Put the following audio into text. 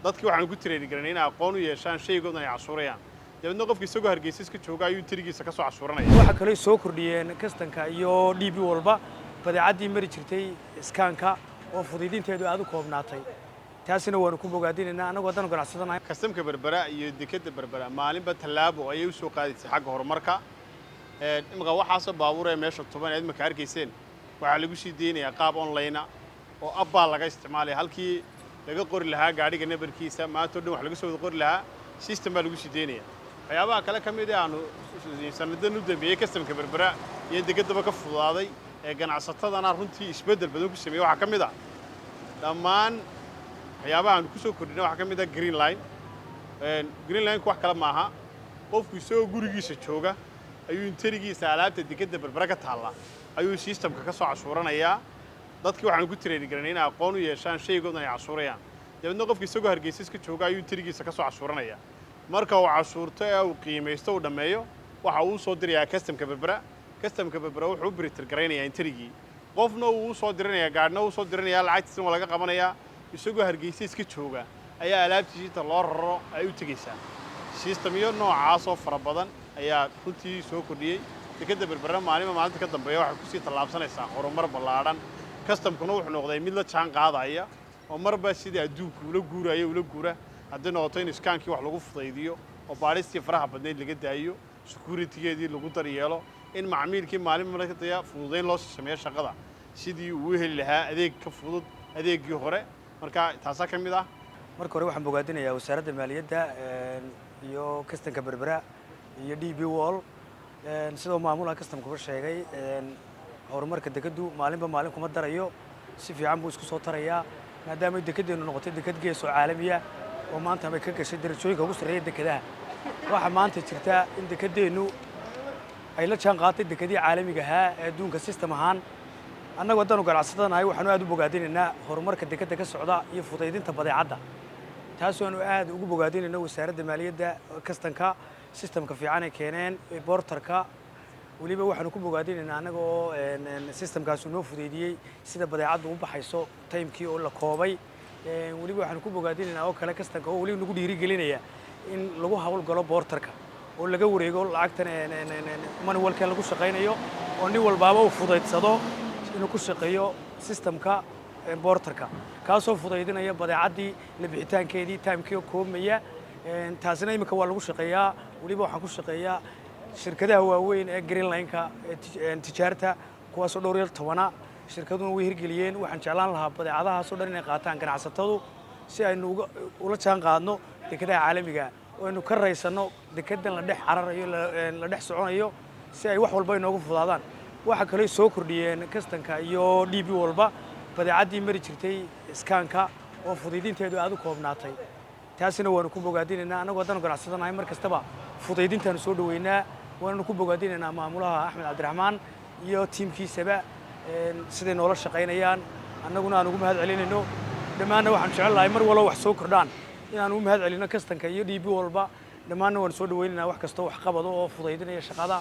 dadkii waxaan ku tireeri garanay in aqoon u yeeshaan shaygooda ay cashuurayaan dabadna qofkii isagoo Hargeysa iska jooga ayuu tirigiisa ka soo cashuuranaya waxa kale soo kordhiyeen kastanka iyo DB walba badeecadii mari jirtay iskaanka oo fududeynteedu aad u koobnaatay taasina waanu ku bogaadinaynaa anagu wadan ganacsadana kastamka Berbera iyo dekada Berbera maalinba tallaabo ayay u soo qaadisay xagga horumarka imika waxaas baabuur ee meesha tuban ee imika arkayseen waxa lagu sii deynayaa qaab online oo abbaa laga isticmaalay halkii laga qori lahaa gaadhiga nabarkiisa maanta dhan wax laga soo qori lahaa system baa lagu sii deynayaa waxyaabaha kale ka mid ah aanu sanadan u dambeeyay kastamka Berbera iyo degadaba ka fududaaday ee ganacsatadana runtii isbedel badan ku sameeyay waxa ka mid ah dhammaan waxyaabaha aanu ku soo kordhinay waxa ka mid ah green line wax kale maaha qofku soo gurigiisa jooga ayuu interigiisa alaabta dekada Berbera ka taala ayuu systemka ka soo cashuuranayaa dadkii waxaan ku tireeri garanay in aqoon u yeeshaan shaygooda ay cashuurayaan dabadna qofkii isagoo Hargeysa iska jooga ayuu interigiisa ka soo cashuuranayaa marka uu cashuurto ee uu qiimaysto uu dhameeyo waxa uu soo dirayaa kastamka Berbera wuxuu britir gareynayaa interigii qofna uu soo diranayaa gaadhna uu soo diranayaa lacagtiisana laga qabanayaa isagoo Hargeysa iska jooga ayaa alaabtiisa loo raro ay u tagaysaa systemyo noocaas oo fara badan ayaa runtii soo kordhiyay dekada Berbera maalinta ka dambeeya waxa ku sii tallaabsanaysaa horumar ballaaran kastamkuna wuxuu noqday mid la jaan qaadaya oo marba sidii adduunku ula guura haddii noqoto in iskaankii wax lagu fudaydiyo oo baadhistii faraha badneed laga daayo securitygeedii lagu daryeelo in macmiilkii markii fududeyn loo sameeyo shaqada sidii uu heli lahaa adeeg ka fudud adeegii hore marka taasa ka mid ah marka hore waxaan bogaadinayaa wasaaradda maaliyadda iyo kastanka Berbera iyo DB Wall sidoo maamulaha kastamka ku sheegay horumarka dekadu maalinba maalin kuma darayo si fiican buu isku soo tarayaa maadaama dekedeenu noqotay dekad gees oo caalami ah oo maanta ay ka gashay darajooyinka ugu sarreeya dekadaha waxa maanta jirta in dekedeenu ay la jaan qaatay dekadii caalamiga ah ee adduunka system ahaan annagu wadan ganacsadanahay waxaanu aad u bogaadinaynaa horumarka dekada ka socda iyo fududeynta badeecadda taasoo aanu aad ugu bogaadinaynaa wasaaradda maaliyadda kastanka systemka fiican ee keeneen portarka waliba waxaanu ku bogaadinaynaa anaga oo systemkaas noo fudeydiyay sida badeecaddu u baxayso timekii oo la koobay waliba waxaanu ku bogaadinaynaa oo kale kastanka oo waliba nagu dhiirigelinaya in lagu hawlgalo portarka oo laga wareego lacagtan manualkan lagu shaqeynayo oo nin walbaaba uu fudaydsado inuu ku shaqeeyo systemka portarka kaasoo fudaydinaya badeecadii la bixitaankeedii timekii oo koobmaya taasina imika waa lagu shaqeeyaa waliba waxaan ku shaqeeyaa shirkadaha waaweyn ee green line-ka tijaarta kuwaasoo dhowr iyo 10 shirkaduna way hirgeliyeen waxaan jeclaan lahaa badeecadahaas oo dhan inay qaataan ganacsatadu si aynu ula jaan qaadno dekadaha caalamiga oo aynu ka raysano dekadan la dhex cararayo la dhex soconayo si ay wax walba inoogu fudaadaan waxa kale soo kordhiyeen kastanka iyo DB walba badeecadii mari jirtay iskaanka oo fududeynteedu aad u koobnaatay taasina waanu ku bogaadinaynaa anagu wadan ganacsadanahay mar kastaba fududeyntaanu soo dhaweynaa waanu ku bogaadinaynaa maamulaha Axmed Cabdiraxmaan iyo tiimkiisaba sidee noola shaqeynayaan annaguna aan ugu mahad celinayno dhammaanna waxaan jecelahay mar walba wax soo kordhaan inaan ugu mahad celino kastanka iyo DB walba dhammaanna waan soo dhaweynaynaa wax kasta wax qabado oo fududeynaya shaqada